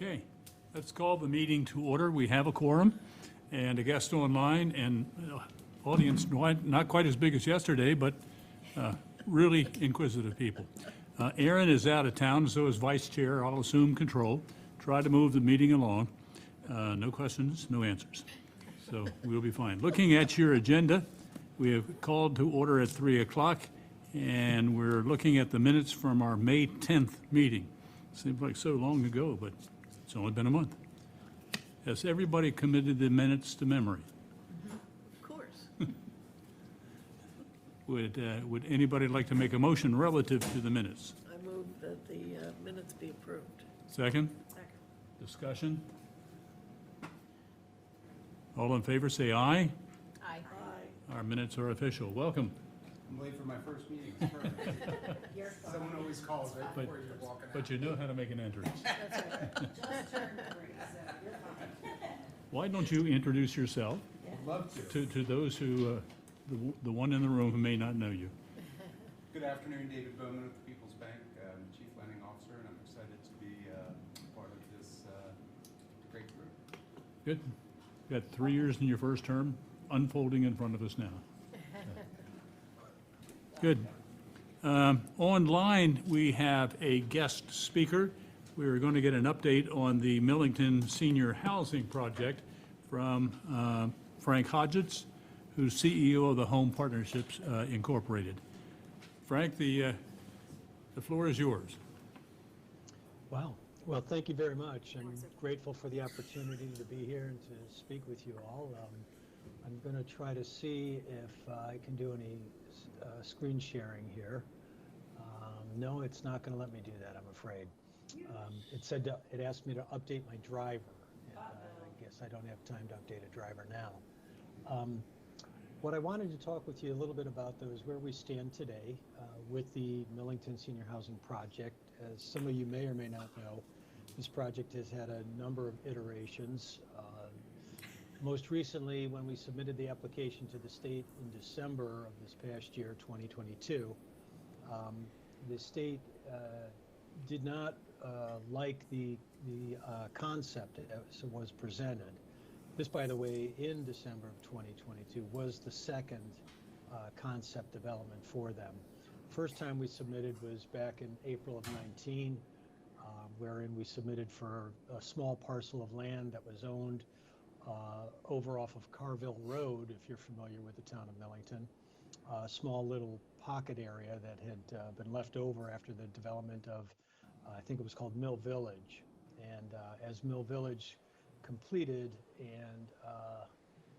Okay, let's call the meeting to order. We have a quorum and a guest online and audience not quite as big as yesterday, but really inquisitive people. Aaron is out of town, so is vice chair. I'll assume control. Try to move the meeting along. No questions, no answers. So we'll be fine. Looking at your agenda, we have called to order at 3 o'clock, and we're looking at the minutes from our May 10th meeting. Seems like so long ago, but it's only been a month. Has everybody committed the minutes to memory? Of course. Would anybody like to make a motion relative to the minutes? I move that the minutes be approved. Second? Second. Discussion? All in favor, say aye. Aye. Our minutes are official. Welcome. I'm late for my first meeting. It's perfect. Someone always calls right But, before you're walking out. but you know how to make an entrance. That's right. Just turned 3, so you're fine. Why don't you introduce yourself Would love to. to those who, the one in the room who may not know you? Good afternoon, David Bowman with the People's Bank. I'm the Chief Lending Officer, and I'm excited to be part of this great group. Good. You got 3 years in your first term unfolding in front of us now. Good. Online, we have a guest speaker. We're going to get an update on the Millington Senior Housing Project from Frank Hodgetts, who's CEO of the Home Partnerships Incorporated. Frank, the floor is yours. Wow. Well, thank you very much. I'm grateful for the opportunity to be here and to speak with you all. I'm going to try to see if I can do any screen sharing here. No, it's not going to let me do that, I'm afraid. It asked me to update my driver. And, I guess I don't have time to update a driver now. What I wanted to talk with you a little bit about, though, is where we stand today with the Millington Senior Housing Project. As some of you may or may not know, this project has had a number of iterations. Most recently, when we submitted the application to the state in December of this past year, 2022, the state did not like the concept that was presented. This, by the way, in December of 2022, was the second concept development for them. First time we submitted was back in April of 19, wherein we submitted for a small parcel of land that was owned over off of Carville Road, if you're familiar with the town of Millington, a small little pocket area that had been left over after the development of, I think it was called Mill Village. And as Mill Village completed, and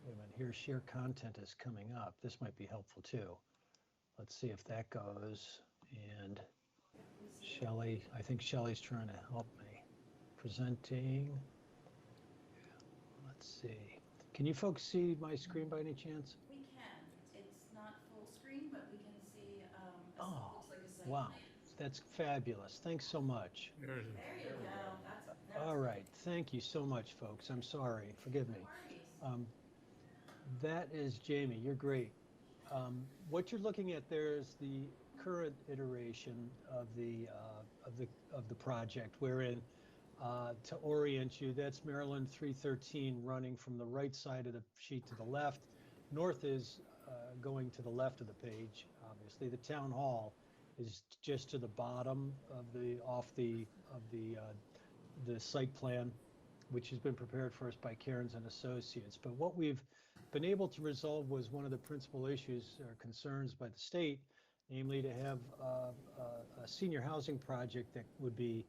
wait a minute, here share content is coming up. This might be helpful too. Let's see if that goes. And Shelley, I think Shelley's trying to help me. Presenting. Let's see. Can you folks see my screen by any chance? We can. It's not full screen, but we can see, Oh, looks like a site wow. plan. That's fabulous. Thanks so much. There you go. That's All right. Thank you so much, folks. I'm sorry. Forgive me. worries. That is Jamie. You're great. What you're looking at there is the current iteration of the project, wherein to orient you, that's Maryland 313 running from the right side of the sheet to the left. North is going to the left of the page. Obviously, the town hall is just to the bottom of the site plan, which has been prepared for us by Cairns and Associates. But what we've been able to resolve was one of the principal issues or concerns by the state, namely to have a senior housing project that would be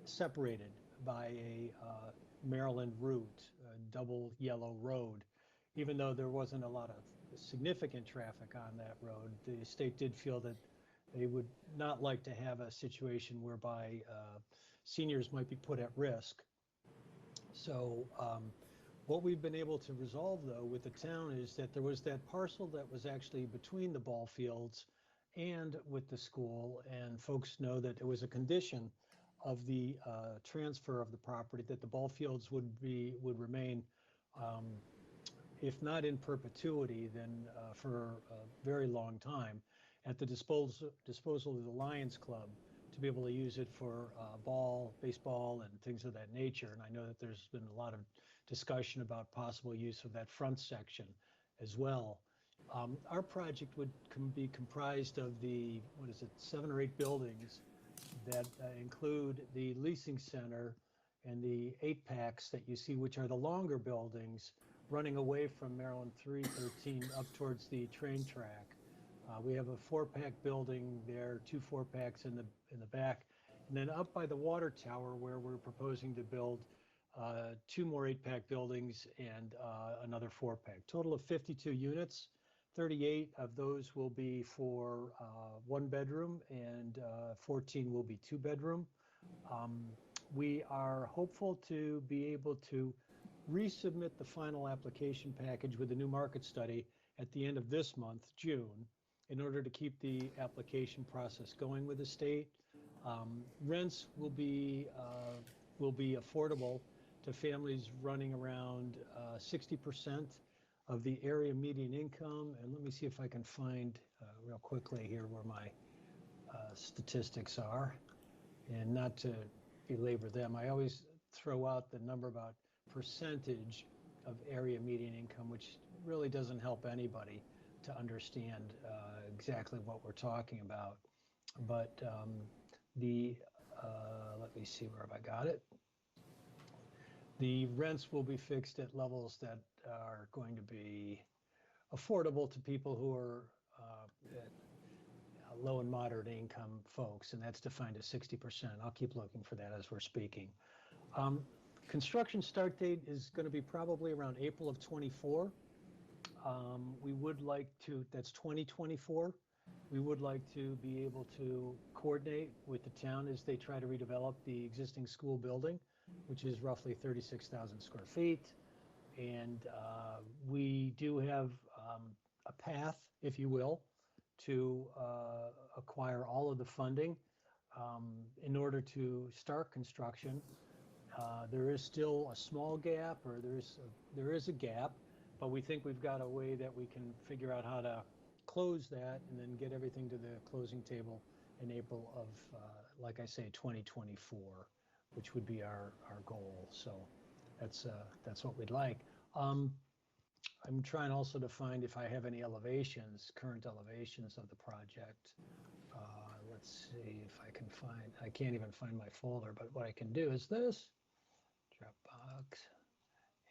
separated by a Maryland route, a double yellow road. Even though there wasn't a lot of significant traffic on that road, the state did feel that they would not like to have a situation whereby seniors might be put at risk. So what we've been able to resolve, though, with the town is that there was that parcel that was actually between the ball fields and with the school, and folks know that there was a condition of the transfer of the property that the ball fields would remain, if not in perpetuity, then for a very long time, at the disposal of the Lions Club, to be able to use it for baseball, and things of that nature. And I know that there's been a lot of discussion about possible use of that front section as well. Our project would be comprised of the, 7 or 8 buildings that include the leasing center and the 8-packs that you see, which are the longer buildings running away from Maryland 313 up towards the train track. We have a 4-pack building there, 2 4-packs in the back, and then up by the water tower where we're proposing to build 2 more 8-pack buildings and another 4-pack. Total of 52 units. 38 of those will be for 1 bedroom, and 14 will be 2 bedroom. We are hopeful to be able to resubmit the final application package with the new market study at the end of this month, June, in order to keep the application process going with the state. Rents will be affordable to families running around 60% of the area median income. And let me see if I can find real quickly here where my statistics are. And not to belabor them, I always throw out the number about percentage of area median income, which really doesn't help anybody to understand exactly what we're talking about. But let me see, where have I got it? The rents will be fixed at levels that are going to be affordable to people who are low and moderate income folks, and that's defined as 60%. I'll keep looking for that as we're speaking. Construction start date is going to be probably around April of 24. We would like to, that's 2024. We would like to be able to coordinate with the town as they try to redevelop the existing school building, which is roughly 36,000 square feet. And we do have a path, if you will, to acquire all of the funding in order to start construction. There is still a small gap, or there is a gap, but we think we've got a way that we can figure out how to close that and then get everything to the closing table in April of, like I say, 2024, which would be our goal. So that's what we'd like. I'm trying also to find if I have any elevations, current elevations of the project. Let's see if I can find, I can't even find my folder, but what I can do is this, Dropbox,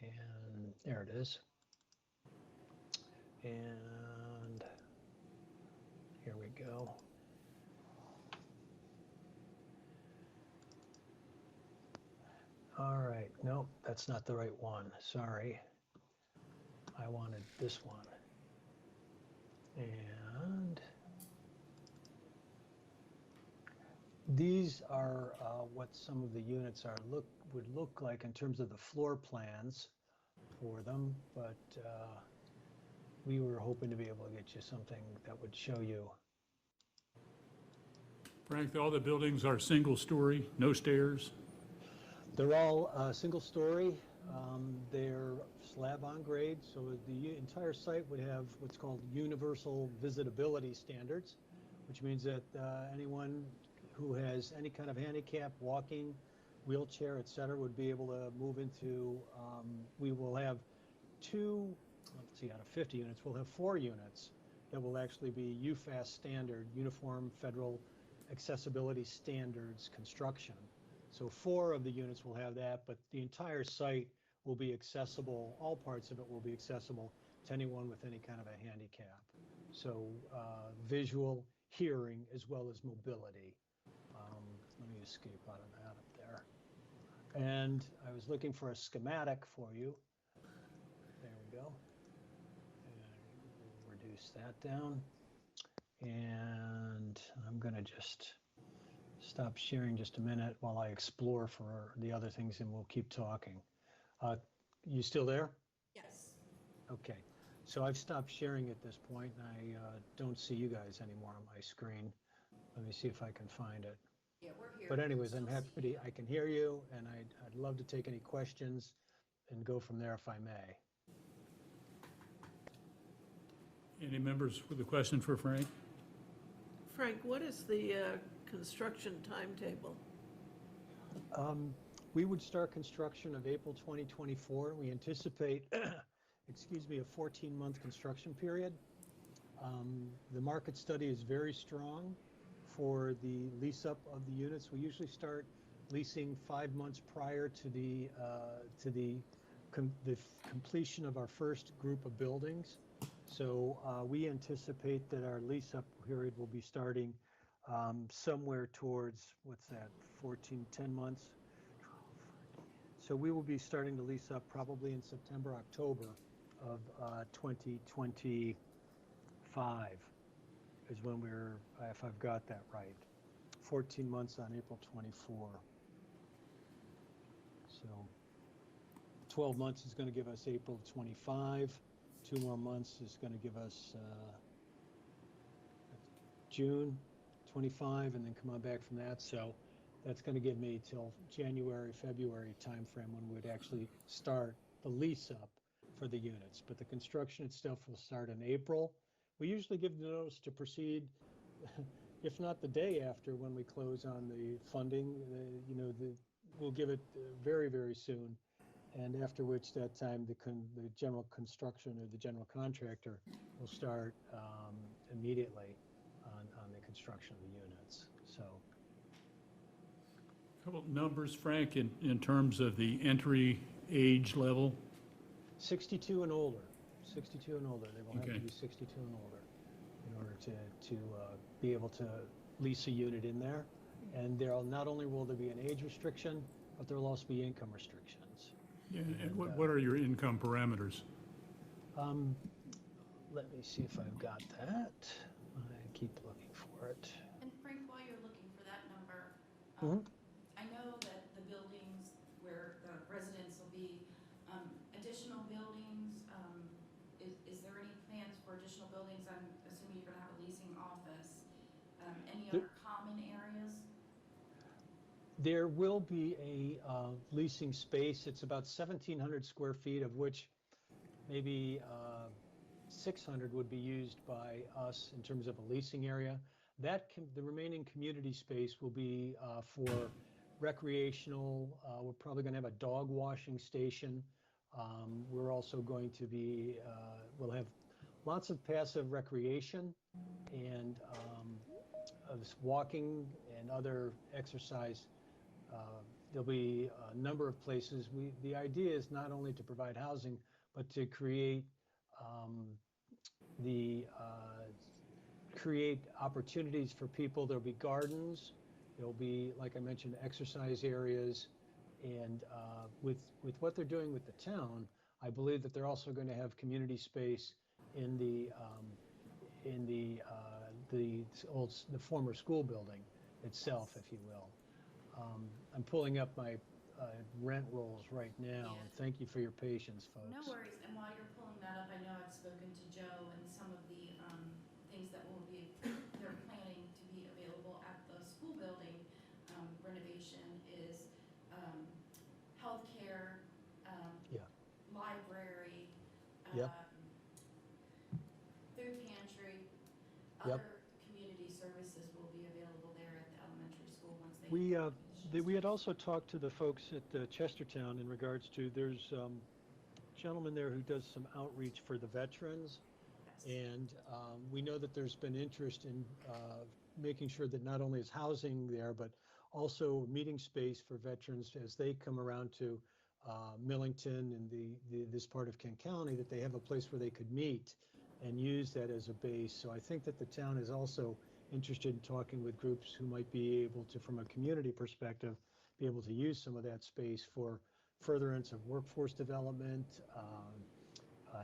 and there it is. And here we go. All right, nope, that's not the right one, sorry. I wanted this one. And these are what some of the units would look like in terms of the floor plans for them, but we were hoping to be able to get you something that would show you. Frank, all the buildings are single story, no stairs? They're all single story. They're slab on grade, so the entire site would have what's called universal visitability standards, which means that anyone who has any kind of handicap, walking, wheelchair, et cetera, would be able to move into, we will have let's see, out of 50 units, we'll have 4 units that will actually be UFAS standard, Uniform Federal Accessibility Standards construction. So 4 of the units will have that, but the entire site will be accessible, all parts of it will be accessible to anyone with any kind of a handicap. So visual, hearing, as well as mobility. Let me escape out of that up there. And I was looking for a schematic for you. There we go. And we'll reduce that down. And I'm going to just stop sharing just a minute while I explore for the other things, and we'll keep talking. You still there? Yes. Okay. So I've stopped sharing at this point, and I don't see you guys anymore on my screen. Let me see if I can find it. Yeah, we're here. But anyways, I'm Still happy see I can hear you, and I'd love to take any questions and go from there if I may. Any members with a question for Frank? Frank, what is the construction timetable? We would start construction of April 2024. We anticipate, excuse me, a 14-month construction period. The market study is very strong for the lease up of the units. We usually start leasing 5 months prior to the completion of our first group of buildings. So we anticipate that our lease up period will be starting somewhere towards, what's that, 10 months. So we will be starting to lease up probably in September, October of 2025 is when we're, if I've got that right. 14 months on April 24. So 12 months is going to give us April 25. 2 more months is going to give us June 25, and then come on back from that. So that's going to give me till January, February timeframe when we'd actually start the lease up for the units. But the construction itself will start in April. We usually give the notice to proceed, if not the day after when we close on the funding. We'll give it very, very soon. And after which that time, the general construction or the general contractor will start immediately on the construction of the units. So. Couple numbers, Frank, in terms of the entry age level. 62 and older. 62 and older. They will have Okay. to be 62 and older in order to be able to lease a unit in there. And not only will there be an age restriction, but there will also be income restrictions. Yeah, and what are your income parameters? Let me see if I've got that. I keep looking for it. And Frank, while you're looking for that number, Mhm. I know that the buildings where the residents will be, additional buildings, is there any plans for additional buildings? I'm assuming you're gonna have a leasing office. Any other common areas? There will be a leasing space. It's about 1,700 square feet, of which maybe 600 would be used by us in terms of a leasing area. The remaining community space will be for recreational. We're probably going to have a dog washing station. We're also going to be, we'll have lots of passive recreation and walking and other exercise. There'll be a number of places. The idea is not only to provide housing, but to create create opportunities for people. There'll be gardens. There'll be, like I mentioned, exercise areas. And with what they're doing with the town, I believe that they're also going to have community space in the former school building itself, if you will. I'm pulling up my rent rolls right now. Yeah. And thank you for your patience, folks. No worries, and while you're pulling that up, I know I've spoken to Joe and some of the things that they're planning to be available at the school building renovation is healthcare, Yeah. library, Yep. food pantry, Yep. other community services will be available there at the elementary school once they. We had also talked to the folks at Chestertown in regards to, there's a gentleman there who does some outreach for the veterans. And we know that there's been interest in making sure that not only is housing there, but also meeting space for veterans as they come around to Millington and this part of Kent County, that they have a place where they could meet and use that as a base. So I think that the town is also interested in talking with groups who might be able to, from a community perspective, be able to use some of that space for furtherance of workforce development,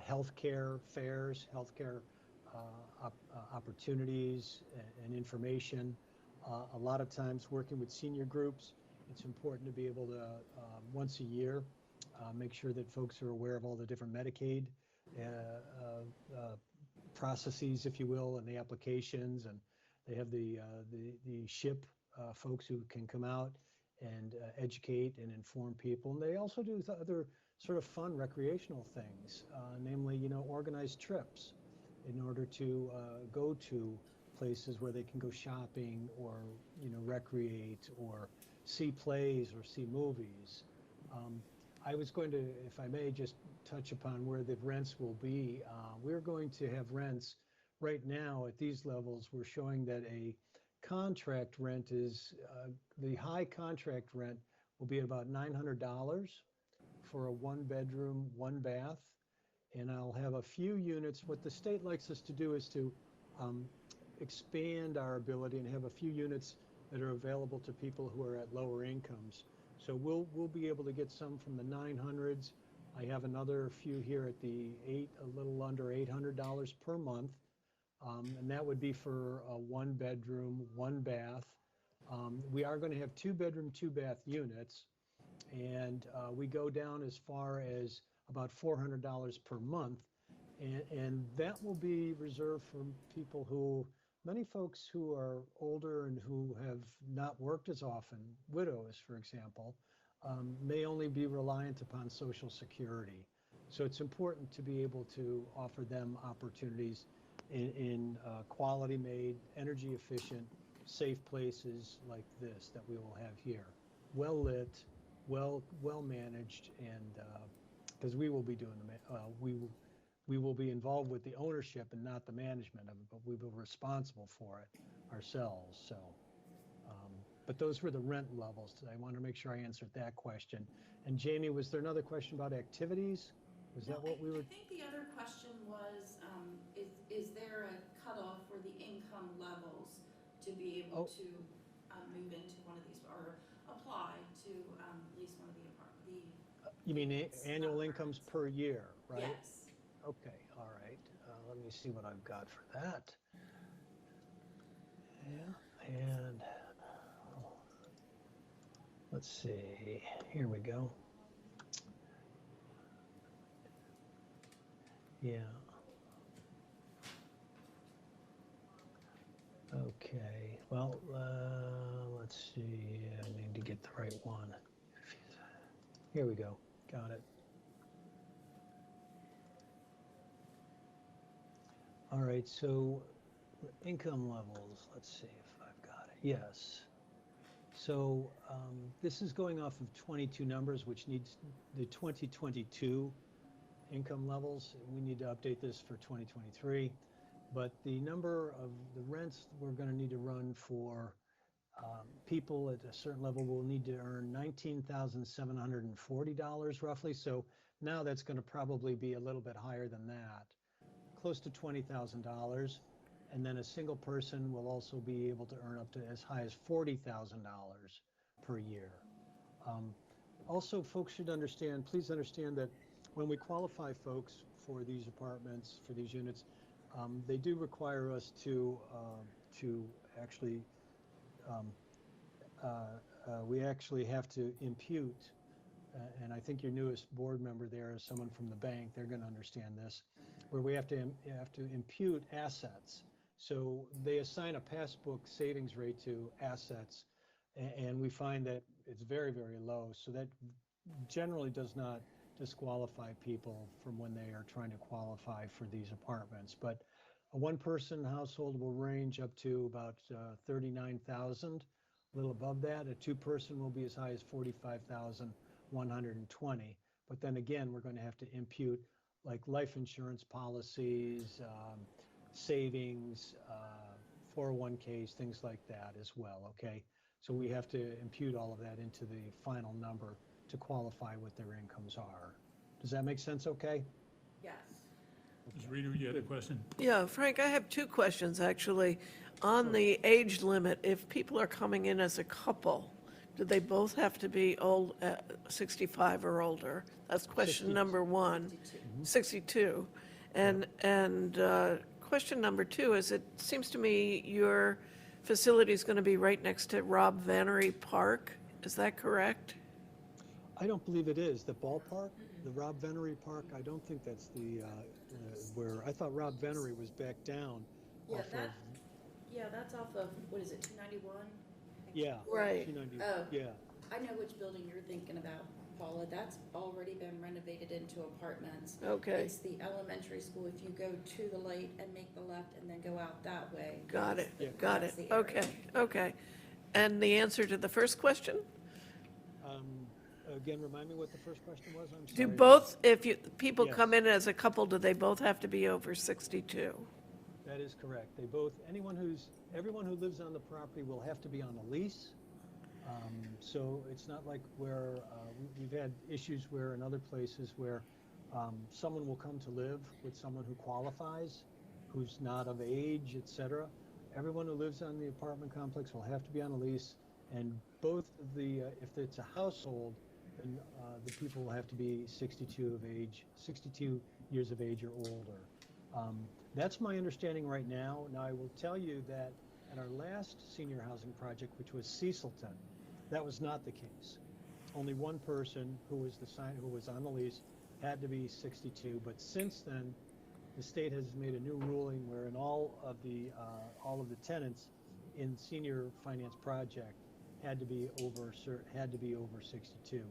healthcare fairs, healthcare opportunities and information. A lot of times working with senior groups, it's important to be able to, once a year, make sure that folks are aware of all the different Medicaid processes, if you will, and the applications. And they have the SHIP folks who can come out and educate and inform people. And they also do other sort of fun recreational things, namely, organized trips in order to go to places where they can go shopping or, recreate or see plays or see movies. I was going to, if I may, just touch upon where the rents will be. We're going to have rents right now at these levels. We're showing that a contract rent is, the high contract rent will be about $900 for a 1-bedroom, 1-bath. And I'll have a few units. What the state likes us to do is to expand our ability and have a few units that are available to people who are at lower incomes. So we'll be able to get some from the 900s. I have another few here at the a little under $800 per month, and that would be for a 1-bedroom, 1-bath. We are going to have 2-bedroom, 2-bath units, and we go down as far as about $400 per month, and that will be reserved for people who, many folks who are older and who have not worked as often, widows, for example, may only be reliant upon Social Security. So it's important to be able to offer them opportunities in quality-made, energy-efficient, safe places like this that we will have here. Well-lit, well-managed, and because we will be doing we will be involved with the ownership and not the management of it, but we will be responsible for it ourselves. So, but those were the rent levels. I want to make sure I answered that question. And Jamie, was there another question about activities? Was that what we were? I think the other question was, is there a cutoff for the income levels to be able to move into one of these or apply to lease one of the apartments? You mean annual incomes per year, right? Yes. Okay, all right. Let me see what I've got for that. Yeah, and let's see. Here we go. Yeah. Okay. Well, let's see. I need to get the right one. Here we go. Got it. All right, so income levels, let's see if I've got it. Yes. So this is going off of 22 numbers, which needs the 2022 income levels. We need to update this for 2023. But the number of the rents we're going to need to run for people at a certain level will need to earn $19,740 roughly. So now that's going to probably be a little bit higher than that, close to $20,000. And then a single person will also be able to earn up to as high as $40,000 per year. Also, folks should understand, please understand that when we qualify folks for these apartments, for these units, they do require us to actually, we actually have to impute, and I think your newest board member there is someone from the bank, they're going to understand this, where we have to impute assets. So they assign a passbook savings rate to assets, and we find that it's very, very low. So that generally does not disqualify people from when they are trying to qualify for these apartments. But a one-person household will range up to about 39,000, a little above that. A two-person will be as high as 45,120. But then again, we're going to have to impute like life insurance policies, savings, 401ks, things like that as well, okay? So we have to impute all of that into the final number to qualify what their incomes are. Does that make sense okay? Yes. Ms. Reader, you had a question? Yeah, Frank, I have two questions, actually. On the age limit, if people are coming in as a couple, do they both have to be 65 or older? That's question 60. number one. 62. And question number two is, it seems to me your facility is going to be right next to Rob Vannery Park. Is that correct? I don't believe it is. The ballpark, the Rob Vannery Park, I don't think that's the, where, I thought Rob Vannery was back down Yeah, off of, that's off of, what is it, 291? yeah. Right. 290, Oh. yeah. I know which building you're thinking about. Paula, that's already been renovated into apartments. Okay, It's the elementary school, if you go to the light and make the left and then go out that way. got it, Yeah. got it. That's the area. Okay, okay. And the answer to the first question? Again, remind me what the first question was, I'm sorry. Do both, if people Yes. come in as a couple, do they both have to be over 62? That is correct. Everyone who lives on the property will have to be on a lease. So it's not like where, we've had issues where in other places where someone will come to live with someone who qualifies, who's not of age, et cetera. Everyone who lives on the apartment complex will have to be on a lease, and both of if it's a household, then the people will have to be 62 years of age or older. That's my understanding right now. Now, I will tell you that at our last senior housing project, which was Cecilton, that was not the case. Only one person who was on the lease had to be 62, but since then, the state has made a new ruling wherein all of the tenants in senior finance project had to be over 62.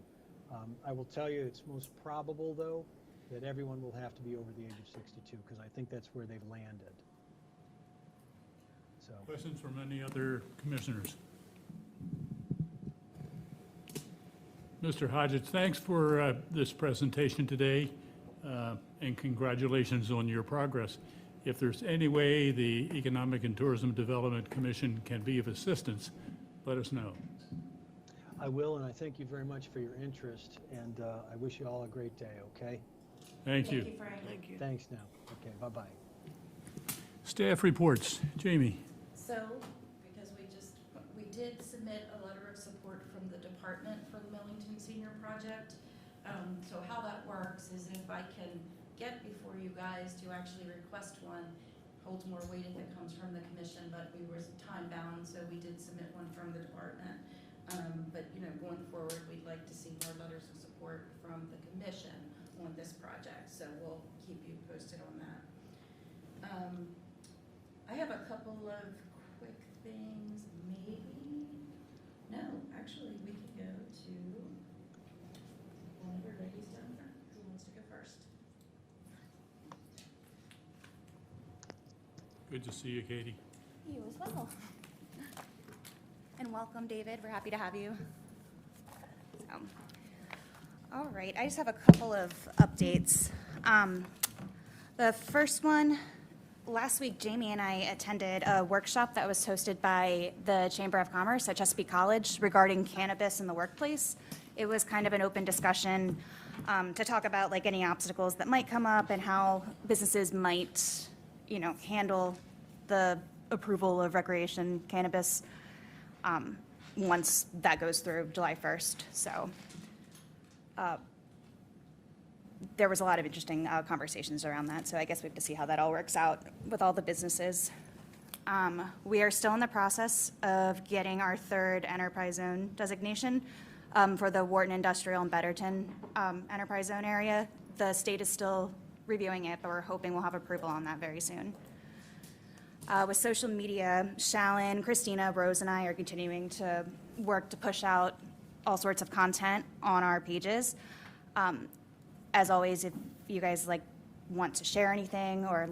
I will tell you, it's most probable though that everyone will have to be over the age of 62 because I think that's where they've landed. So, Questions from any other commissioners? Mr. Hodgetts, thanks for this presentation today, and congratulations on your progress. If there's any way the Economic and Tourism Development Commission can be of assistance, let us know. I will, and I thank you very much for your interest, and I wish you all a great day, okay? Thank you. Thank you, Frank. Thank you. Thanks now. Okay, bye-bye. Staff reports. Jamie? So, because we did submit a letter of support from the department for the Millington Senior Project. So how that works is if I can get before you guys to actually request one, holds more weight if it comes from the commission, but we were time bound, so we did submit one from the department. But, going forward, we'd like to see more letters of support from the commission on this project, so we'll keep you posted on that. I have a couple of quick things, maybe. No, actually, we can go to, whenever everybody's done, who wants to go first? Good to see you, Katie. You as well. And welcome, David. We're happy to have you. So, all right, I just have a couple of updates. The first one, last week, Jamie and I attended a workshop that was hosted by the Chamber of Commerce at Chesapeake College regarding cannabis in the workplace. It was kind of an open discussion to talk about like any obstacles that might come up and how businesses might, handle the approval of recreation cannabis once that goes through July 1st. So there was a lot of interesting conversations around that. So I guess we have to see how that all works out with all the businesses. We are still in the process of getting our third enterprise zone designation for the Wharton Industrial and Betterton enterprise zone area. The state is still reviewing it, but we're hoping we'll have approval on that very soon. With social media, Shallon, Christina, Rose, and I are continuing to work to push out all sorts of content on our pages. As always, if you guys want to share anything or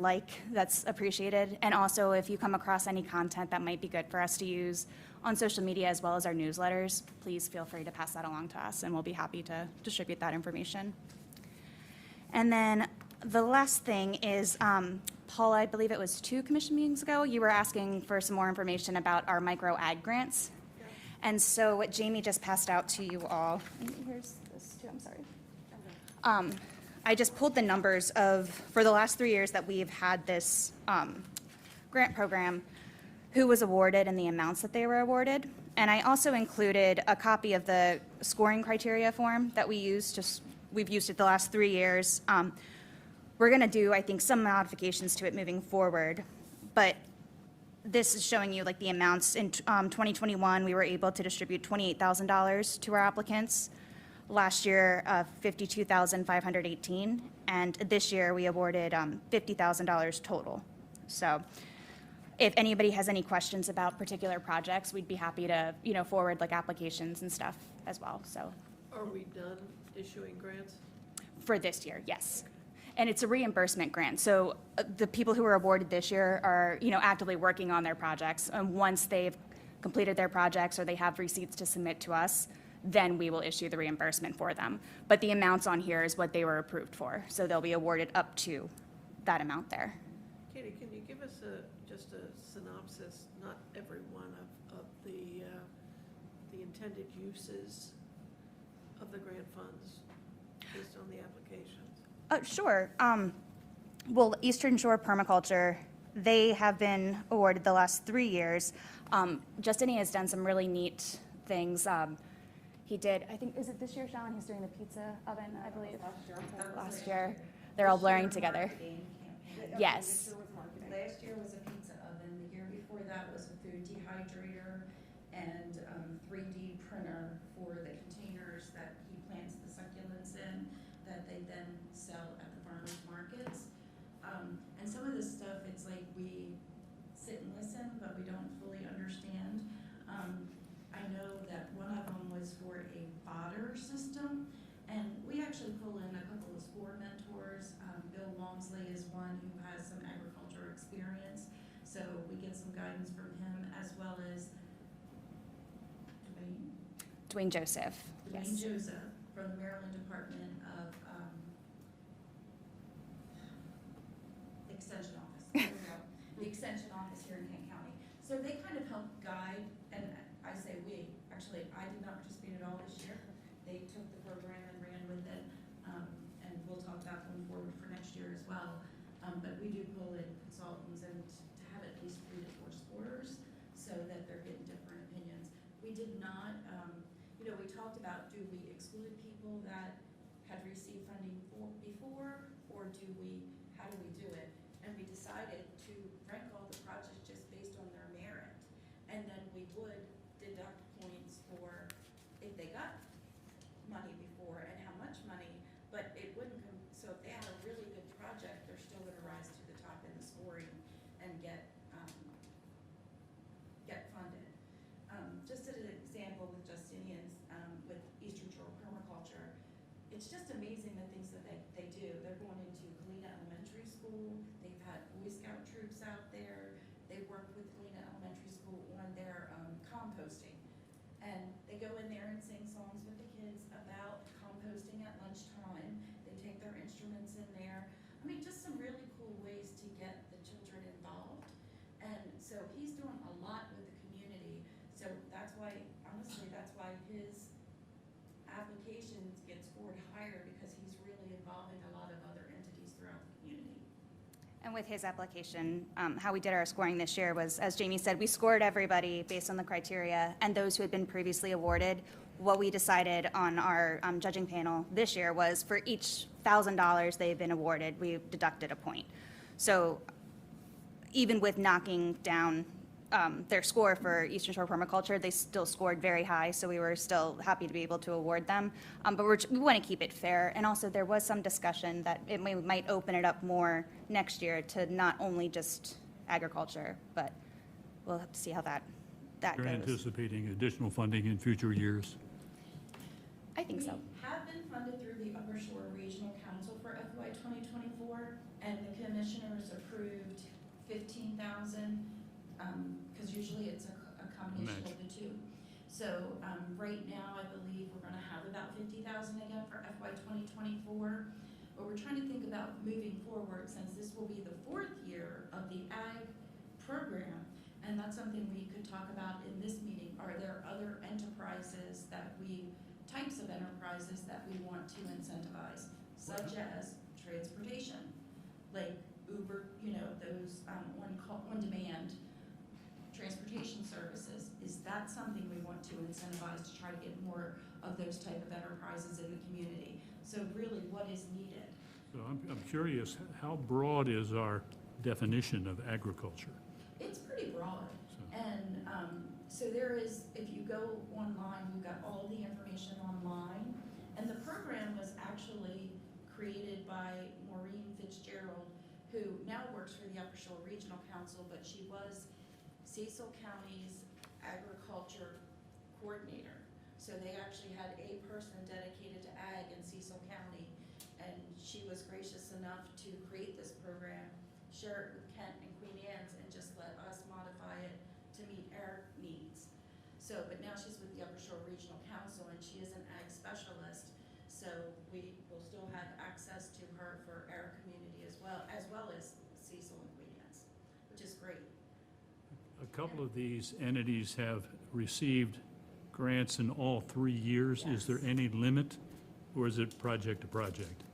that's appreciated. And also, if you come across any content that might be good for us to use on social media as well as our newsletters, please feel free to pass that along to us, and we'll be happy to distribute that information. And then the last thing is, Paula, I believe it was 2 commission meetings ago, you were asking for some more information about our micro ag grants. Yeah. And so what Jamie just passed out to you all, here's this too, I'm sorry. I just pulled the numbers for the last 3 years that we've had this grant program, who was awarded and the amounts that they were awarded. And I also included a copy of the scoring criteria form that we've used it the last 3 years. We're going to do, I think, some modifications to it moving forward, but this is showing you the amounts. In 2021, we were able to distribute $28,000 to our applicants. Last year, $52,518, and this year we awarded $50,000 total. So if anybody has any questions about particular projects, we'd be happy to, forward applications and stuff as well. So Are we done issuing grants? For this year, yes. And it's a reimbursement grant, so the people who were awarded this year are, actively working on their projects. And once they've completed their projects or they have receipts to submit to us, then we will issue the reimbursement for them. But the amounts on here is what they were approved for, so they'll be awarded up to that amount there. Katie, can you give us just a synopsis, not every one of the intended uses of the grant funds based on the applications? Sure. Well, Eastern Shore Permaculture, they have been awarded the last 3 years. Justini has done some really neat things. He did, I think, is it this year, Sean? He's doing the pizza oven, I believe. Last year. They're all blurring together. Yes. Last year was a pizza oven, the year before that was a food dehydrator and 3D printer for the containers that he plants the succulents in, that they then sell at the farmers markets. And some of this stuff, it's like we sit and listen, but we don't fully understand. I know that one of them was for a fodder system, and we actually pull in a couple of SCORE mentors. Bill Walmsley is one who has some agriculture experience, so we get some guidance from him, as well as Dwayne Joseph, Dwayne yes. Joseph from the Maryland Department of Extension Office. There we go. The Extension Office here in Kent County. So they kind of help guide, and I say we, actually, I did not participate at all this year. They took the program and ran with it, and we'll talk about going forward for next year as well. But we do pull in consultants and to have at least 3 to 4 supporters so that they're getting different opinions. We did not, we talked about, do we exclude people that had received funding before, or how do we do it? And we decided to rank all the projects just based on their merit. And then we would deduct points for if they got money before and how much money, but it wouldn't come, so if they had a really good project, they're still gonna rise to the top in the scoring and get funded. Just as an example with Justinian's, with Eastern Shore Permaculture, it's just amazing the things that they do. They're going into Galena Elementary School, they've had Boy Scout troops out there, they work with Galena Elementary School on their composting. And they go in there and sing songs with the kids about composting at lunchtime. They take their instruments in there. I mean, just some really cool ways to get the children involved. And so he's doing a lot with the community. So that's why, honestly, that's why his applications get scored higher, because he's really involving a lot of other entities throughout the community. And with his application, how we did our scoring this year was, as Jamie said, we scored everybody based on the criteria, and those who had been previously awarded. What we decided on our judging panel this year was for each $1,000 they've been awarded, we deducted a point. So even with knocking down their score for Eastern Shore Permaculture, they still scored very high, so we were still happy to be able to award them. But we want to keep it fair, and also there was some discussion that it might open it up more next year to not only just agriculture, but we'll have to see how that You're goes. anticipating additional funding in future years? I think so. We have been funded through the Upper Shore Regional Council for FY 2024, and the commissioners approved 15,000, because usually it's a combination of the two. So right now, I believe we're going to have about 50,000 again for FY 2024. But we're trying to think about moving forward, since this will be the 4th year of the ag program. And that's something we could talk about in this meeting. Are there other enterprises types of enterprises that we want to incentivize, such as transportation, like Uber, those on-demand transportation services? Is that something we want to incentivize to try to get more of those type of enterprises in the community? So really, what is needed? So I'm curious, how broad is our definition of agriculture? It's pretty broad. So- And so there is, if you go online, we've got all the information online. And the program was actually created by Maureen Fitzgerald, who now works for the Upper Shore Regional Council, but she was Cecil County's agriculture coordinator. So they actually had a person dedicated to ag in Cecil County, and she was gracious enough to create this program, share it with Kent and Queen Anne's, and just let us modify it to meet our needs. So, but now she's with the Upper Shore Regional Council, and she is an ag specialist, so we will still have access to her for our community as well as Cecil and Queen Anne's, which is great. A couple of these entities have received grants in all 3 years. Is there Yes. any limit, or is it project to project?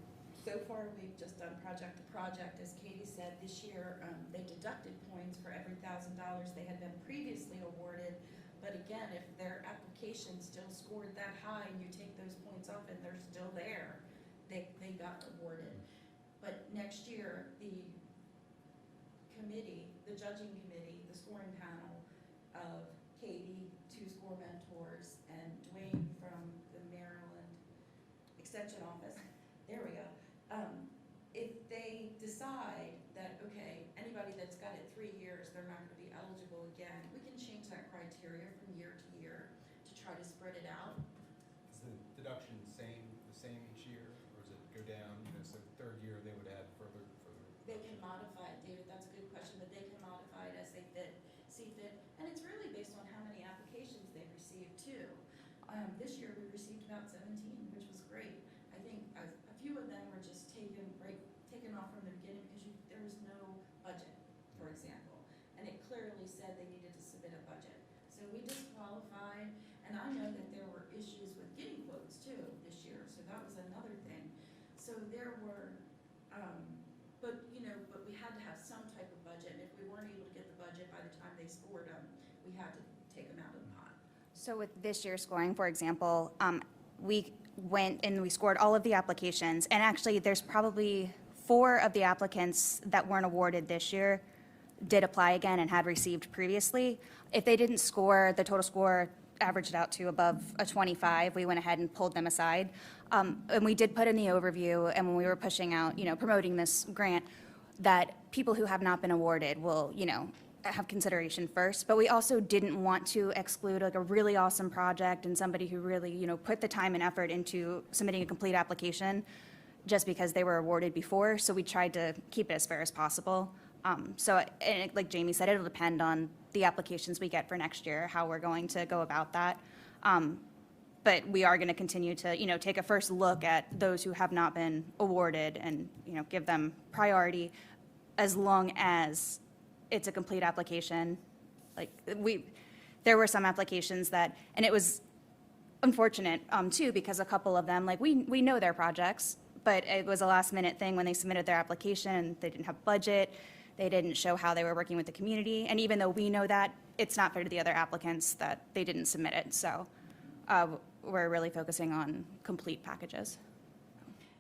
So far, we've just done project to project. As Katie said, this year, they deducted points for every $1,000 they had been previously awarded. But again, if their application still scored that high and you take those points off and they're still there, they got awarded. But next year, the committee, the judging committee, the scoring panel of Katie, 2 score mentors, and Dwayne from the Maryland Extension Office, there we go. If they decide that, okay, anybody that's got it 3 years, they're not gonna be eligible again, we can change that criteria from year to year to try to spread it out. Is the deduction the same each year, or does it go down, so third year they would add further? They can modify it, David, that's a good question, but they can modify it as they see fit. And it's really based on how many applications they received too. This year we received about 17, which was great. I think a few of them were just taken off from the beginning because there was no budget, for example. And it clearly said they needed to submit a budget. So we disqualified, and I know that there were issues with getting quotes too this year, so that was another thing. So there were, but we had to have some type of budget, and if we weren't able to get the budget by the time they scored them, we had to take them out of the pot. So with this year's scoring, for example, we went and we scored all of the applications, and actually there's probably 4 of the applicants that weren't awarded this year did apply again and had received previously. If they didn't score, the total score averaged out to above a 25, we went ahead and pulled them aside. And we did put in the overview, and when we were pushing out, promoting this grant, that people who have not been awarded will, have consideration first. But we also didn't want to exclude like a really awesome project and somebody who really, put the time and effort into submitting a complete application just because they were awarded before. So we tried to keep it as fair as possible. And like Jamie said, it'll depend on the applications we get for next year, how we're going to go about that. But we are going to continue to, take a first look at those who have not been awarded and, give them priority as long as it's a complete application. Like there were some applications that, and it was unfortunate too, because a couple of them, like we know their projects, but it was a last minute thing when they submitted their application, they didn't have budget, they didn't show how they were working with the community, and even though we know that, it's not fair to the other applicants that they didn't submit it, so we're really focusing on complete packages.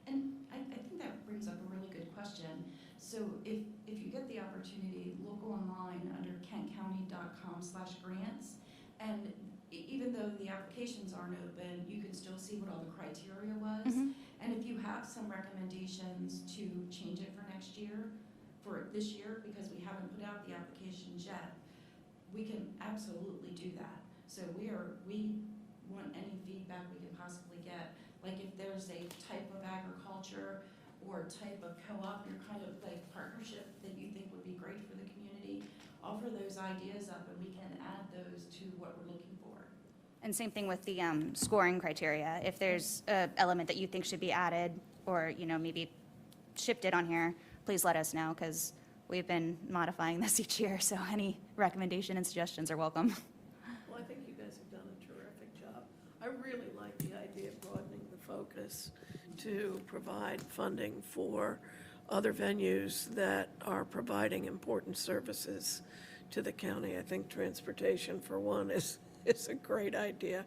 And I think that brings up a really good question. So if you get the opportunity, look online under kentcounty.com/grants, and even though the applications aren't open, you can still see what all the criteria was. And if you have some recommendations to change it for next year, for this year, because we haven't put out the applications yet, we can absolutely do that. So we want any feedback we can possibly get. Like if there's a type of agriculture or type of co-op, your kind of like partnership that you think would be great for the community, offer those ideas up and we can add those to what we're looking for. And same thing with the scoring criteria. If there's an element that you think should be added or, maybe shifted on here, please let us know because we've been modifying this each year. So any recommendation and suggestions are welcome. Well, I think you guys have done a terrific job. I really like the idea of broadening the focus to provide funding for other venues that are providing important services to the county. I think transportation, for one, is a great idea.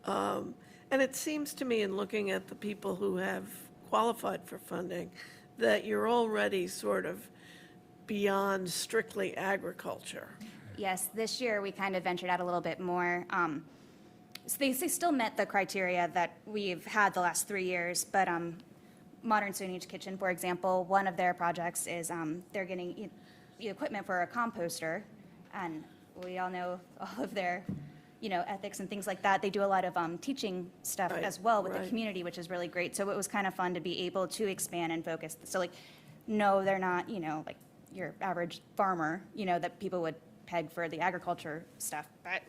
And it seems to me, in looking at the people who have qualified for funding, that you're already sort of beyond strictly agriculture. Yes, this year we kind of ventured out a little bit more. So they still met the criteria that we've had the last 3 years, but Modern Stone Age Kitchen, for example, one of their projects is they're getting equipment for a composter, and we all know all of their, ethics and things like that. They do a lot of teaching stuff Right, as well with the right. community, which is really great. So it was kind of fun to be able to expand and focus. So like, no, they're not, like your average farmer, that people would peg for the agriculture stuff, but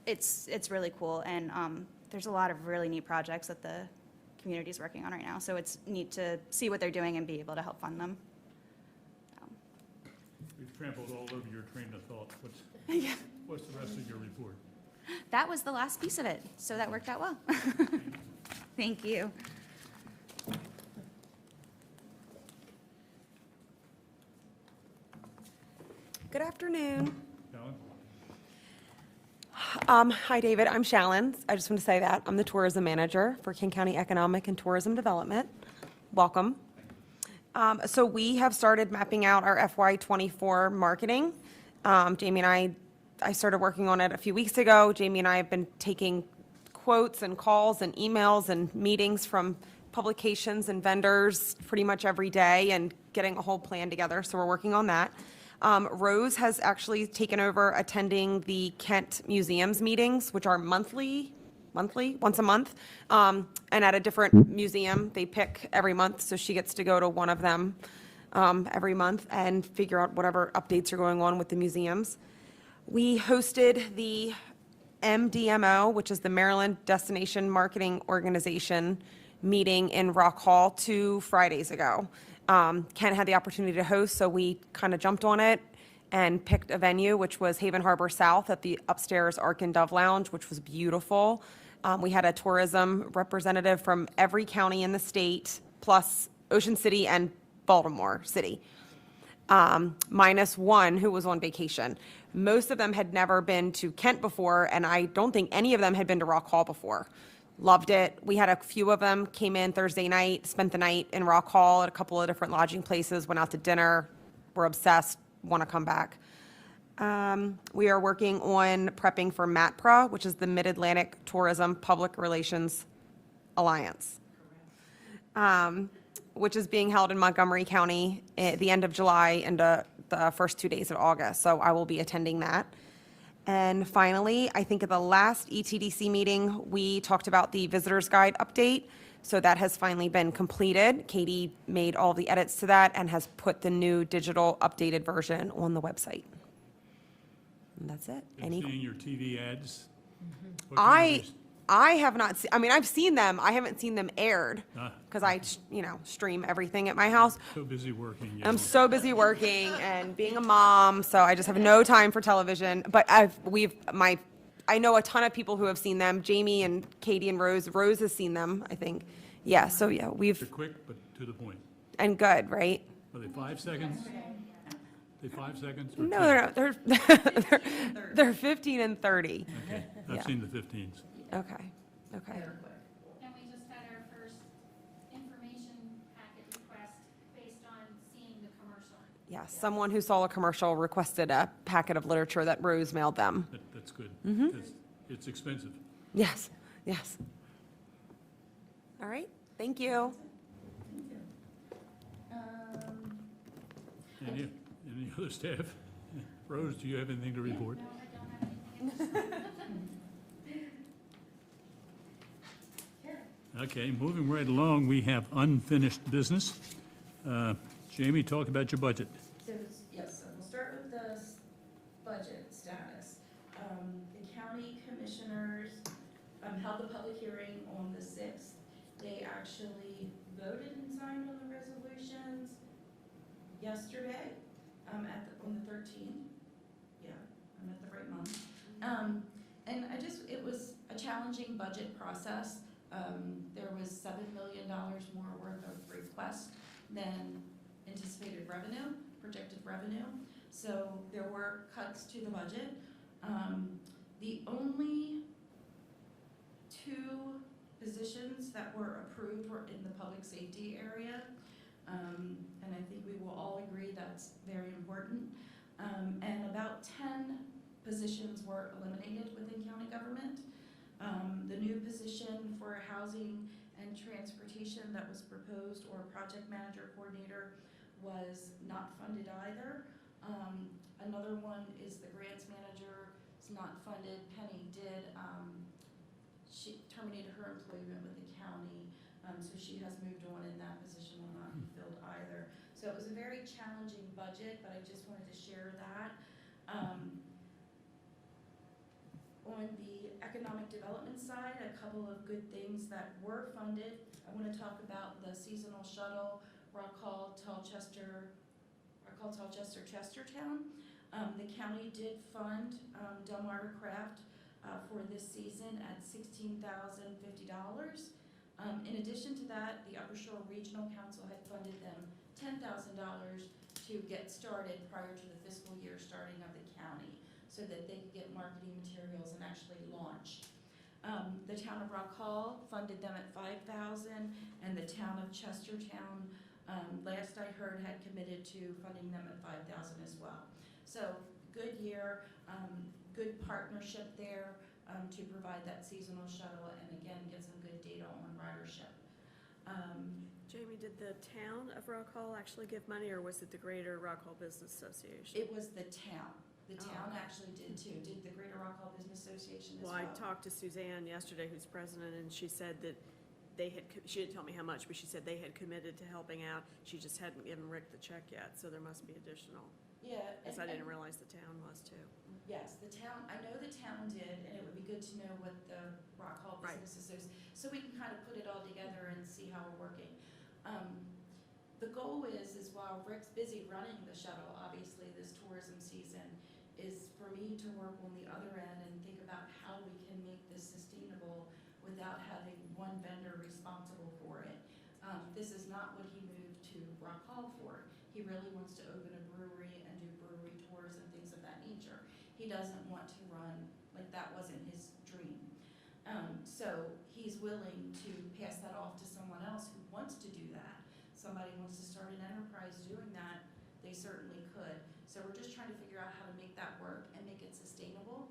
it's really cool. And there's a lot of really neat projects that the community is working on right now. So it's neat to see what they're doing and be able to help fund them. We've trampled all over your train of thought. What's the rest of your report? That was the last piece of it, so that worked out well. Thank you. Good afternoon. Alan? Hi, David. I'm Shallon. I just want to say that. I'm the tourism manager for King County Economic and Tourism Development. Welcome. So we have started mapping out our FY24 marketing. Jamie and I started working on it a few weeks ago. Jamie and I have been taking quotes and calls and emails and meetings from publications and vendors pretty much every day and getting a whole plan together. So we're working on that. Rose has actually taken over attending the Kent Museums meetings, which are monthly, once a month, and at a different museum. They pick every month, so she gets to go to one of them every month and figure out whatever updates are going on with the museums. We hosted the MDMO, which is the Maryland Destination Marketing Organization meeting in Rock Hall 2 Fridays ago. Ken had the opportunity to host, so we kind of jumped on it and picked a venue, which was Haven Harbor South at the upstairs Ark and Dove Lounge, which was beautiful. We had a tourism representative from every county in the state, plus Ocean City and Baltimore City, minus one who was on vacation. Most of them had never been to Kent before, and I don't think any of them had been to Rock Hall before. Loved it. We had a few of them came in Thursday night, spent the night in Rock Hall at a couple of different lodging places, went out to dinner, were obsessed, want to come back. We are working on prepping for MATPRA, which is the Mid-Atlantic Tourism Public Relations Alliance, which is being held in Montgomery County at the end of July and the first 2 days of August. So I will be attending that. And finally, I think at the last ETDC meeting, we talked about the visitor's guide update. So that has finally been completed. Katie made all the edits to that and has put the new digital updated version on the website. And that's it. Been seeing your TV ads? What kind of I have not seen, I mean, I've seen them. I haven't seen them aired Ah. because I, stream everything at my house. So busy working. you I'm don't- so busy working and being a mom, so I just have no time for television. But I know a ton of people who have seen them. Jamie and Katie and Rose. Rose has seen them, I think. Yeah. So yeah, They're quick, but to the point. and good, right? Are they 5 seconds? They 5 seconds? or No, 10? they're 15 and 30. Okay, Yeah. I've seen the 15s. Okay. And we just had our first information packet request based on seeing the commercial. Yeah. Someone who saw a commercial requested a packet of literature that Rose mailed them. That's good, because it's expensive. Yes. Yes. All right. Thank you. Any other staff? Rose, do you have anything to report? No, I don't have anything else. Okay, moving right along, we have unfinished business. Jamie, talk about your budget. Yes, so we'll start with the budget status. The county commissioners held a public hearing on the 6th. They actually voted and signed on the resolutions yesterday, on the 13th. Yeah, I'm at the right month. And it was a challenging budget process. There was $7 million more worth of requests than anticipated revenue, projected revenue. So there were cuts to the budget. The only 2 positions that were approved were in the public safety area. And I think we will all agree that's very important. And about 10 positions were eliminated within county government. The new position for housing and transportation that was proposed, or project manager coordinator, was not funded either. Another one is the grants manager. It's not funded. Penny did she terminated her employment with the county, so she has moved on, and that position will not be filled either. So it was a very challenging budget, but I just wanted to share that. On the economic development side, a couple of good things that were funded. I want to talk about the seasonal shuttle, Rock Hall, Chestertown. The county did fund Delmarva Craft for this season at $16,050. In addition to that, the Upper Shore Regional Council had funded them $10,000 to get started prior to the fiscal year starting of the county, so that they could get marketing materials and actually launch. The town of Rock Hall funded them at $5,000, and the town of Chestertown, last I heard, had committed to funding them at $5,000 as well. So good year, good partnership there to provide that seasonal shuttle, and again, get some good data on ridership. Jamie, did the town of Rock Hall actually give money, or was it the Greater Rock Hall Business Association? It was the town. The Oh, town okay. actually did too. Did the Greater Rock Hall Business Association as well? Well, I talked to Suzanne yesterday, who's president, and she said that they had, she didn't tell me how much, but she said they had committed to helping out. She just hadn't given Rick the check yet, so there must be additional. Yeah. Because I didn't realize the town was too. Yes, the town, I know the town did, and it would be good to know what the Rock Hall Right. Business Association, so we can kind of put it all together and see how we're working. The goal is while Rick's busy running the shuttle, obviously this tourism season, is for me to work on the other end and think about how we can make this sustainable without having one vendor responsible for it. This is not what he moved to Rock Hall for. He really wants to open a brewery and do brewery tours and things of that nature. He doesn't want to run, like that wasn't his dream. So he's willing to pass that off to someone else who wants to do that. Somebody wants to start an enterprise doing that, they certainly could. So we're just trying to figure out how to make that work and make it sustainable.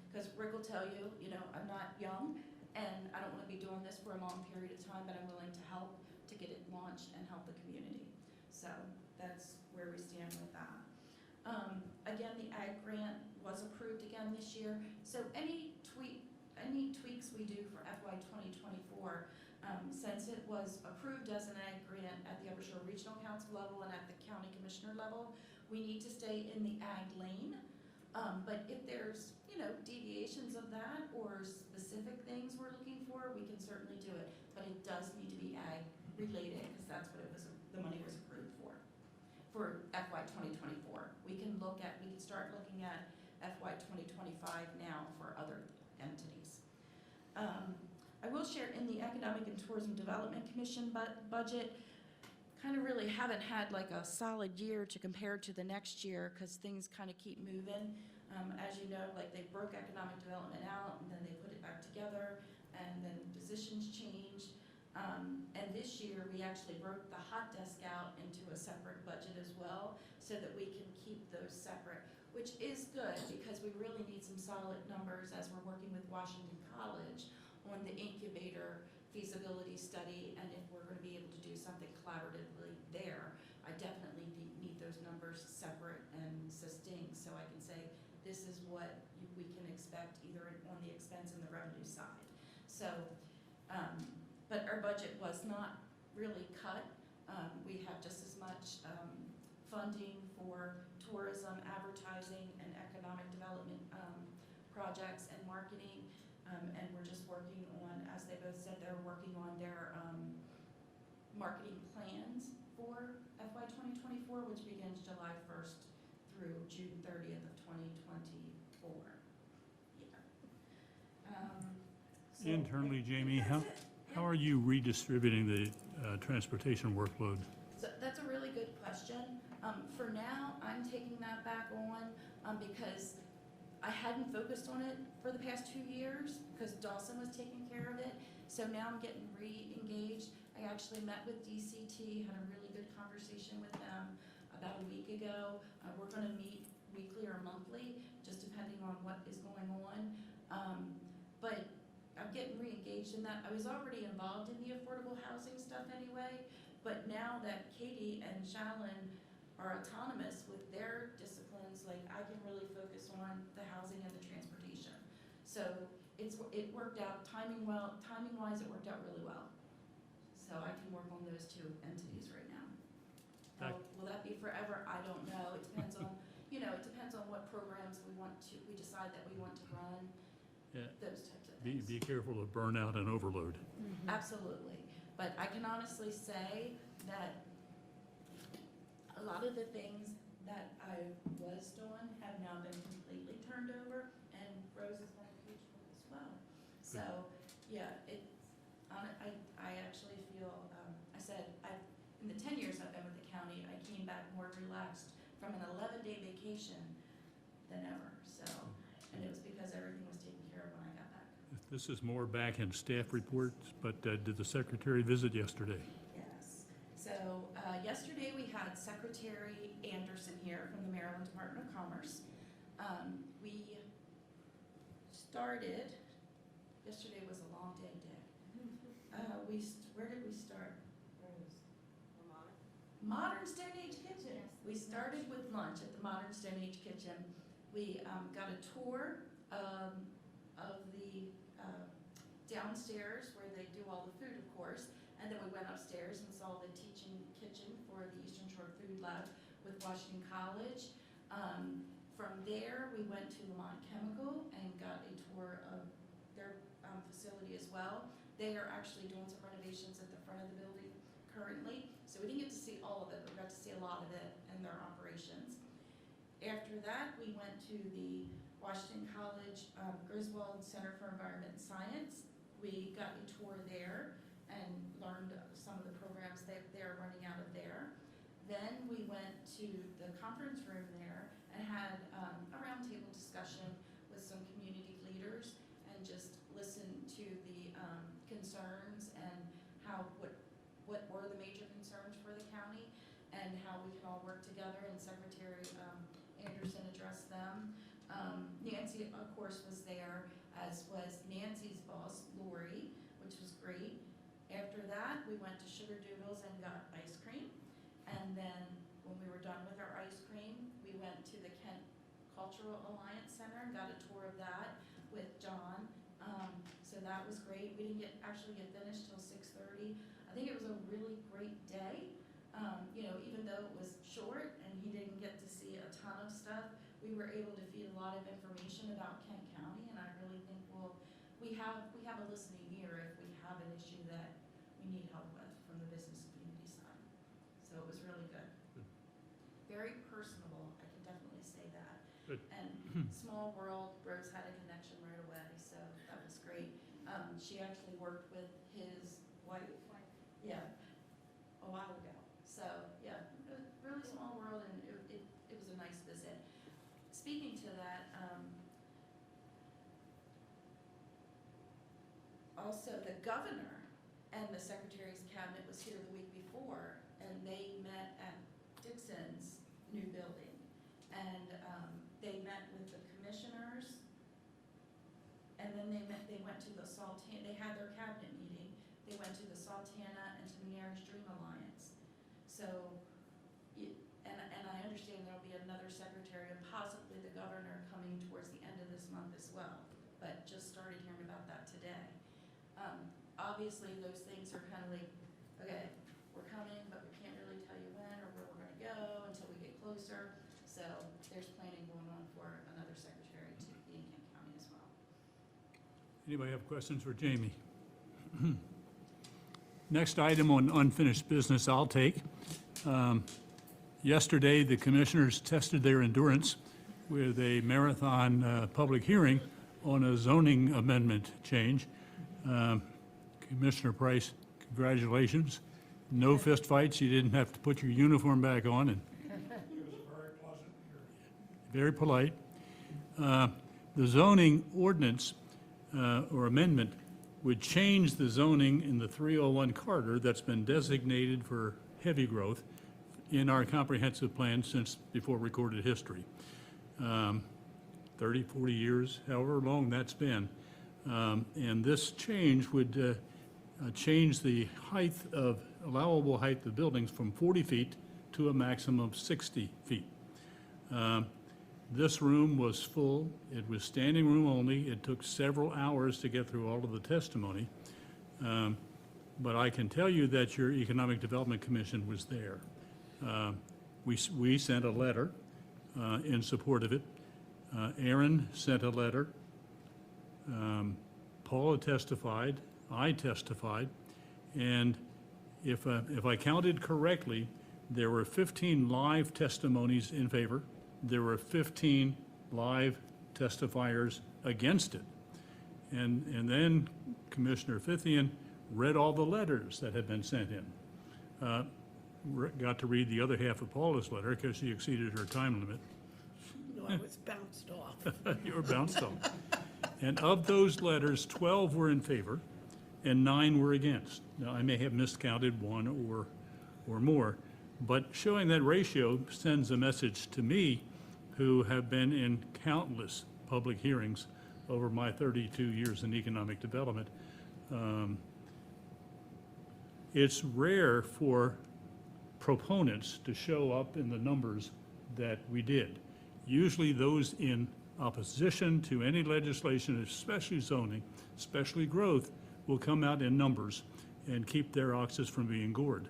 Because Rick will tell you, I'm not young and I don't want to be doing this for a long period of time, but I'm willing to help to get it launched and help the community. So that's where we stand with that. Again, the ag grant was approved again this year. So any tweaks we do for FY 2024, since it was approved as an ag grant at the Upper Shore Regional Council level and at the county commissioner level, we need to stay in the ag lane. But if there's, deviations of that or specific things we're looking for, we can certainly do it. But it does need to be ag related, because that's what the money was approved for FY 2024. We can start looking at FY 2025 now for other entities. I will share in the Economic and Tourism Development Commission budget, kind of really haven't had like a solid year to compare to the next year because things kind of keep moving. As you know, like they broke economic development out and then they put it back together and then positions changed. And this year we actually broke the hot desk out into a separate budget as well so that we can keep those separate, which is good because we really need some solid numbers as we're working with Washington College on the incubator feasibility study, and if we're going to be able to do something collaboratively there, I definitely need those numbers separate and distinct so I can say this is what we can expect either on the expense and the revenue side. So, but our budget was not really cut. We have just as much funding for tourism, advertising, and economic development projects and marketing. And we're just working on, as they both said, they're working on their marketing plans for FY 2024, which begins July 1st through June 30th of 2024. Yeah. So Internally, Jamie, that's how it. Yeah. are you redistributing the transportation workload? So that's a really good question. For now, I'm taking that back on because I hadn't focused on it for the past 2 years because Dawson was taking care of it. So now I'm getting re-engaged. I actually met with DCT, had a really good conversation with them about a week ago. We're going to meet weekly or monthly, just depending on what is going on. But I'm getting re-engaged in that. I was already involved in the affordable housing stuff anyway, but now that Katie and Shalyn are autonomous with their disciplines, like I can really focus on the housing and the transportation. So it worked out timing-wise, it worked out really well. So I can work on those two entities right now. Now, will that be forever? I don't know. It depends on, it depends on what programs we decide that we want to run, Yeah. those types of Be things. careful of burnout and overload. Absolutely. But I can honestly say that a lot of the things that I was doing have now been completely turned over, and Rose has been a huge help as well. So, yeah, I actually feel, in the 10 years I've been with the county, I came back more relaxed from an 11-day vacation than ever, so, and it was because everything was taken care of when I got back. This is more back in staff reports, but did the secretary visit yesterday? Yes. So yesterday we had Secretary Anderson here from the Maryland Department of Commerce. We started, yesterday was a long day, Dick. Where did we start? Modern Stone Age Kitchen. We started with lunch at the Modern Stone Age Kitchen. We got a tour of the downstairs where they do all the food, of course, and then we went upstairs and saw the teaching kitchen for the Eastern Shore Food Lab with Washington College. From there, we went to Lamont Chemical and got a tour of their facility as well. They are actually doing some renovations at the front of the building currently, so we didn't get to see all of it, but we got to see a lot of it and their operations. After that, we went to the Washington College Griswold Center for Environment and Science. We got a tour there and learned some of the programs that they're running out of there. Then we went to the conference room there and had a roundtable discussion with some community leaders and just listened to the concerns and what were the major concerns for the county and how we can all work together, and Secretary Anderson addressed them. Nancy, of course, was there, as was Nancy's boss, Lori, which was great. After that, we went to Sugar Doodles and got ice cream. And then when we were done with our ice cream, we went to the Kent Cultural Alliance Center and got a tour of that with John. So that was great. We didn't actually get finished till 6:30. I think it was a really great day. Even though it was short and he didn't get to see a ton of stuff, we were able to feed a lot of information about Kent County, and I really think we have a listening ear if we have an issue that we need help with from the business community side. So it was really good. Very personable, I can definitely say that. Good. And small world, Rose had a connection right away, so that was great. She actually worked with his wife, yeah, a while ago. So yeah, really small world, and it was a nice visit. Speaking to that, also the governor and the Secretary's cabinet was here the week before, and they met at Dixon's new building. And they met with the commissioners, and then they went to the Sultana, they had their cabinet meeting. They went to the Sultana and to Mary's Dream Alliance. So, and I understand there'll be another secretary and possibly the governor coming towards the end of this month as well, but just started hearing about that today. Obviously, those things are kind of like, okay, we're coming, but we can't really tell you when or where we're gonna go until we get closer. So there's planning going on for another secretary to be in Kent County as well. Anybody have questions for Jamie? Next item on unfinished business I'll take. Yesterday, the commissioners tested their endurance with a marathon public hearing on a zoning amendment change. Commissioner Price, congratulations. No fist fights. You didn't have to put your uniform back on. And very polite. The zoning ordinance or amendment would change the zoning in the 301 corridor that's been designated for heavy growth in our comprehensive plan since before recorded history. 30, 40 years, however long that's been. And this change would change the allowable height of buildings from 40 feet to a maximum of 60 feet. This room was full. It was standing room only. It took several hours to get through all of the testimony. But I can tell you that your Economic Development Commission was there. We sent a letter in support of it. Aaron sent a letter. Paula testified. I testified. And if I counted correctly, there were 15 live testimonies in favor. There were 15 live testifiers against it. And then Commissioner Fithian read all the letters that had been sent in. Got to read the other half of Paula's letter because she exceeded her time limit. No, I was bounced off. You were bounced off. And of those letters, 12 were in favor and 9 were against. Now, I may have miscounted one or more, but showing that ratio sends a message to me, who have been in countless public hearings over my 32 years in economic development. It's rare for proponents to show up in the numbers that we did. Usually those in opposition to any legislation, especially zoning, especially growth, will come out in numbers and keep their oxes from being gored.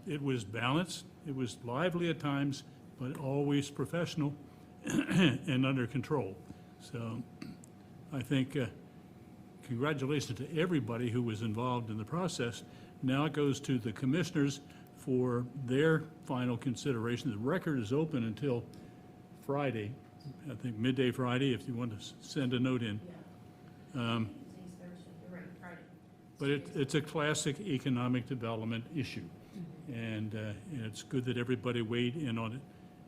It was balanced, it was lively at times, but always professional and under control. So I think congratulations to everybody who was involved in the process. Now it goes to the commissioners for their final consideration. The record is open until Friday, I think midday Friday, if you want to send a note in. Today's Thursday, you're right, Friday. But it's a classic economic development issue, and it's good that everybody weighed in on it.